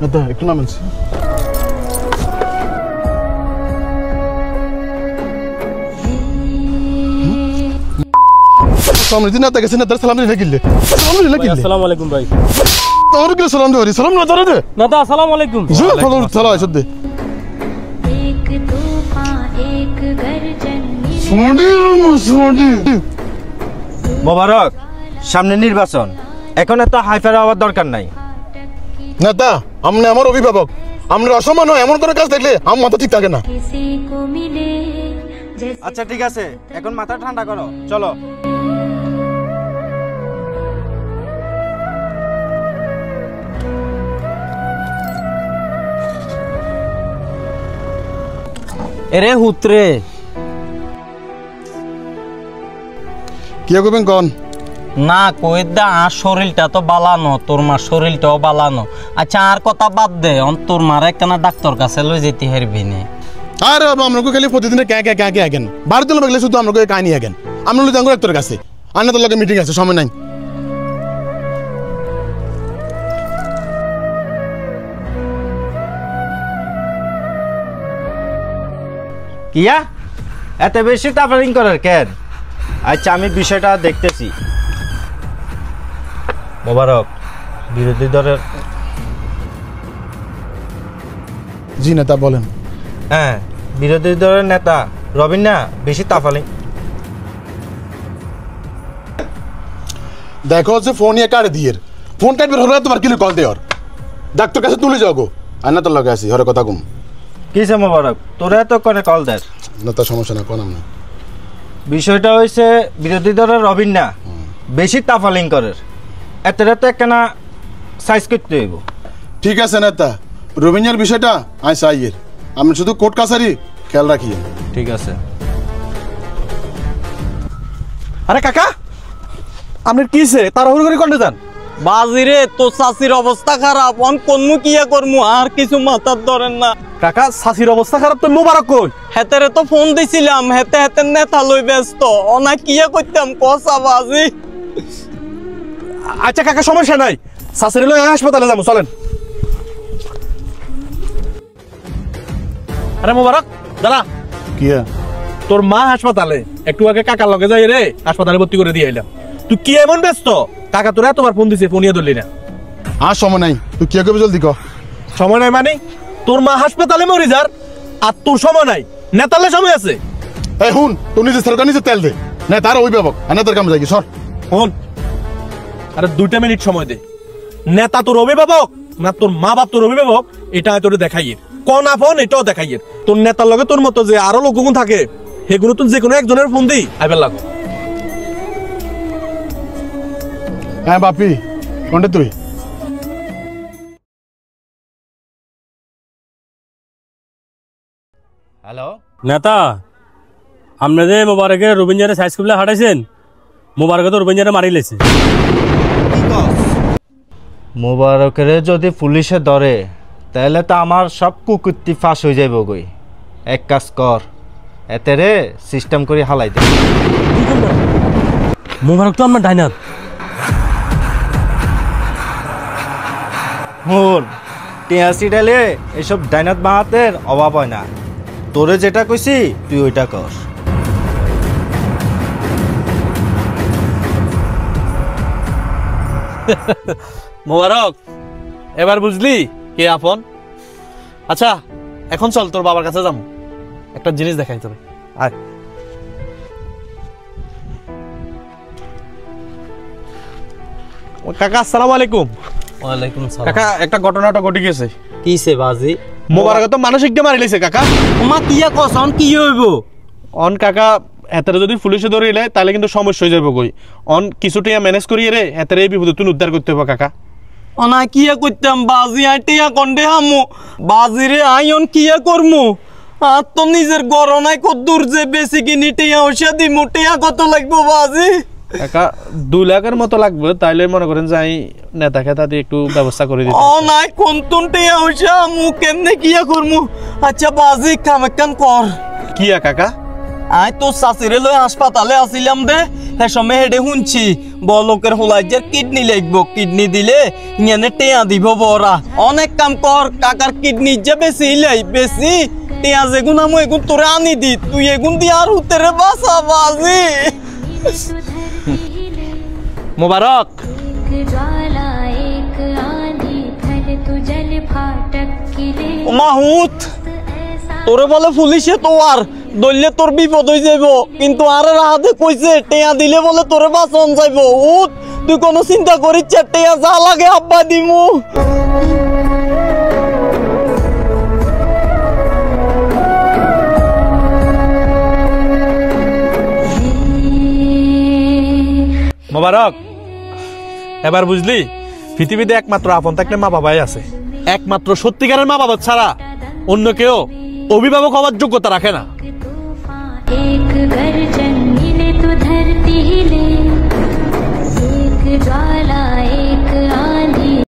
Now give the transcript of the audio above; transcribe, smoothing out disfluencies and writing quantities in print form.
নেতা একটু নামেন। নেতা গেছে নেতার সালাম দিলে কিনলে আসসালামু আলাইকুম ভাই। তোর কি সালাম দেওয়ারি সালাম না তোর নেতা আসসালামু আলাইকুম। সালাম আসদ দে মোবারক, সামনে নির্বাচন, এখন এত হাইফার হওয়ার দরকার নাই। নেতা আপনি আমার অভিভাবক, আপনার অসম্মান হয় এমন কোনো কাজ দেখলে আমার মাথা ঠিক থাকে না। আচ্ছা ঠিক আছে, এখন মাথা ঠান্ডা করো, চলো। এরে হুতরে কি করবেন কন? না কই দা, আর শরীরটা তো বালানো, তোর মার শরীরটাও বালানো। আচ্ছা আর কথা বাদ দে, তোর মার একখানা ডাক্তার কাছে লই যেতে হারবি না। আরে বাবা আমরা খালি প্রতিদিনে কে আগেন বাড়িতে লোক গেলে শুধু আমরা কাহিনী আগেন, আমরা লই যাঙ্গো ডাক্তারের কাছে। আন্না তোর লগে মিটিং আছে, সময় নাই। কিয়া এত বেশি তাফারিং করার কেন? আচ্ছা আমি বিষয়টা দেখতেছি। মোবারক, বিরোধী দলের। জি নেতা বলেন। হ্যাঁ, বিরোধী দলের নেতা রবিন না বেশি তাফালিং। দেখো যে ফোন ইয়ে কাটে দিয়ে ফোন কাটবে হলে তোমার কিলো কল দেওয়ার ডাক্তার কাছে তুলে যাও গো। আন্না তোর লগে আছি, হরে কথা কম। কিসে মোবারক, তোরা তো করে কল দেয় নেতা সমস্যা না, কোন আমরা বিষয়টা হয়েছে বিরোধী দলের রবিন না বেশি তাফালিং করার, এতটা তো একখানা সাইজ করতে হইব। ঠিক আছে নেতা, রবীন্দ্রের বিষয়টা আই চাইয়ের আমি শুধু কোর্ট কাছারি খেয়াল রাখি। ঠিক আছে। আরে কাকা আপনার কিছে তাড়াহুড়ো করে কোনটা যান? বাজিরে তো চাষির অবস্থা খারাপ, কোনমু কিয়া করমু আর কিছু মাথার ধরেন না। কাকা চাষির অবস্থা খারাপ তো মোবারক কই? হেতেরে তো ফোন দিছিলাম, হেতে নেতা লই ব্যস্ত, অনা কিয়া করতাম কসা বাজি। আচ্ছা কাকা সমস্যা নাই, চাষির লই হাসপাতালে যাবো, চলেন। আরে মোবারক দাঁড়া। কি তোর মা হাসপাতালে, একটু আগে কাকার লগে যাই রে হাসপাতালে ভর্তি করে দিয়ে এলাম। তুই কি এমন ব্যস্ত? কাকা তোরা তোমার ফোন দিছে, ফোন নিয়ে ধরলি না। আর সময় নাই, তুই কি করবি জলদি ক। সময় নাই মানে? তোর মা হাসপাতালে মরি যার আর তোর সময় নাই? নেতালে সময় আছে? এই হুন, তুই নিজে সরকার নিজে তেল দে না, তার অভিভাবক নেতার কাম যাই সর। হন আরে 2 মিনিট সময় দে। নেতা তোর অভিভাবক না তোর মা বাপ তোর অভিভাবক, এটা তোর দেখাইয়ের কোন ফোন, এটাও দেখাইয়ের। তোর নেতার লগে তোর মতো যে আরো লোকগুলো থাকে সেগুলো তুই যে কোনো একজনের ফোন দিই আইবার লাগো। হ্যাঁ বাপি কোনটা তুই? হ্যালো নেতা, আপনি যে মোবারকের রবীন্দ্রের সাইজ কুবলা হাঁটাইছেন, মোবারকে তো রবীন্দ্রে মারি লেছে। মোবারকের যদি পুলিশে ধরে তাহলে তো আমার সব কুকুরটি ফাঁস হয়ে যাইব গই। এক কাজ কর, এতে রে সিস্টেম করে হালাই দে। মোবারক তো আমার ডাইনার। হুন, টিয়াসি ডালে এইসব ডাইনাত বাহাতের অভাব হয় না। তোরে যেটা কইছি তুই ওইটা কর। মোবারক এবার বুঝলি কে আপন? আচ্ছা এখন চল তোর বাবার কাছে যাবো, একটা জিনিস দেখাই তোরে, আয়। কাকা আসসালামু আলাইকুম। ওয়ালাইকুম সালাম। কাকা একটা ঘটনাটা ঘটে গেছে। কিসে বাজি? মোবারক তো মানসিক মারি লাইছে কাকা। মা কিয়া কসন কি হইব? অন কাকা হেতারে যদি পুলিশে ধরিলে তাহলে কিন্তু সমস্যা হয়ে যাবে কই। অন কিছুটা ম্যানেজ করিয়ে রে হেতারে এই বিপদে তুই উদ্ধার করতে হবে কাকা। অনা কিয়া করতাম বাজি, আইটিয়া কন্ডে হামু বাজিরে আইন কিয়া করমু। আর তো নিজের গরনায় কত দূর যে বেশি কিনি টিয়া ওষা দি মোটিয়া কত লাগবো বাজি? কাকা 2 লাখের মতো লাগবে, তাইলে মনে করেন যে আমি নেতা খেতা দিয়ে একটু ব্যবস্থা করে দিই। ও নাই কোন টিয়া ওষা মু কেমনে কিয়া করমু? আচ্ছা বাজি কাম একখান কর। কিয়া কাকা? আয় তো শাশুড়ি লই হাসপাতালে আসিলাম দে সে সময় হেডে শুনছি বলকের হোলাইজের কিডনি লাগবো, কিডনি দিলে ইങ്ങനെ টেয়া দিব বড়া। অনেক কাম কর, কাকার কিডনি যে বেশি লাই বেশি টেয়া যেগুন আমি এগুন তোরে আনি দি, তুই এগুন দিয়ে আর হুতেরে বাসা বাজি। মোবারক মাহুত তোরে বলে পুলিশে তো আর দললে তোর বিপদ হয়ে যাইব, কিন্তু আর রাহাতে কইছে টেয়া দিলে বলে তোরে বাঁচন যাইব। উঠ, তুই কোনো চিন্তা করিস, টেয়া যা লাগে আব্বা দিমু। মোবারক এবার বুঝলি পৃথিবীতে একমাত্র আপন থাকলে মা বাবাই আছে। একমাত্র সত্যিকারের মা বাবা ছাড়া অন্য কেউ অভিভাবক হওয়ার যোগ্যতা রাখে না। एक गर्जन मिले तो धरती हिले, एक ज्वाला